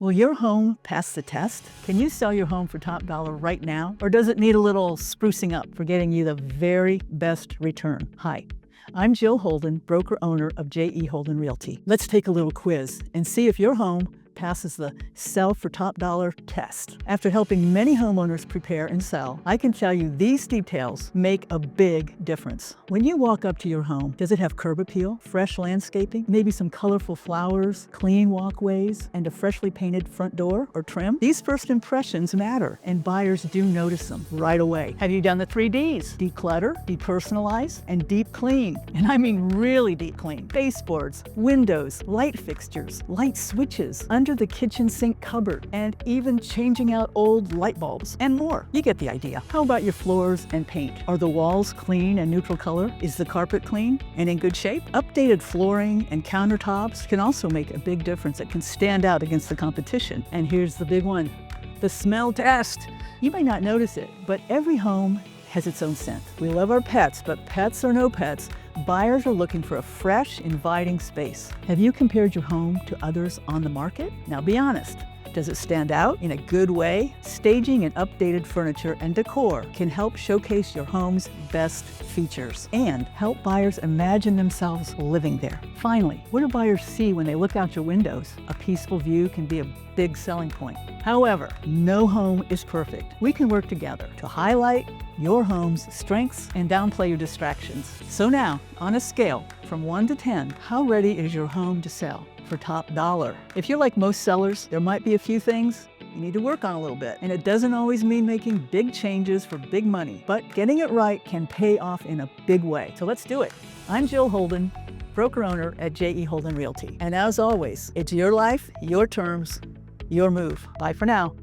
Will your home pass the test? Can you sell your home for top dollar right now? Or does it need a little sprucing up for getting you the very best return? Hi, I'm Jill Holden, broker owner of J.E. Holden Realty. Let's take a little quiz and see if your home passes the sell for top dollar test. After helping many homeowners prepare and sell, I can tell you these details make a big difference. When you walk up to your home, does it have curb appeal, fresh landscaping, maybe some colorful flowers, clean walkways, and a freshly painted front door or trim? These first impressions matter, and buyers do notice them right away. Have you done the 3Ds? Declutter, depersonalize, and deep clean. And I mean really deep clean. Baseboards, windows, light fixtures, light switches, under the kitchen sink cupboard, and even changing out old light bulbs, and more. You get the idea. How about your floors and paint? Are the walls clean and neutral color? Is the carpet clean and in good shape? Updated flooring and countertops can also make a big difference. It can stand out against the competition. And here's the big one, the smell test. You may not notice it, but every home has its own scent. We love our pets, but pets or no pets, buyers are looking for a fresh, inviting space. Have you compared your home to others on the market? Now be honest. Does it stand out in a good way? Staging and updated furniture and decor can help showcase your home's best features and help buyers imagine themselves living there. Finally, what do buyers see when they look out your windows? A peaceful view can be a big selling point. However, no home is perfect. We can work together to highlight your home's strengths and downplay your distractions. So now, on a scale from 1 to 10, how ready is your home to sell for top dollar? If you're like most sellers, there might be a few things you need to work on a little bit. And it doesn't always mean making big changes for big money, but getting it right can pay off in a big way. So let's do it. I'm Jill Holden, broker owner at J.E. Holden Realty. And as always, it's your life, your terms, your move. Bye for now.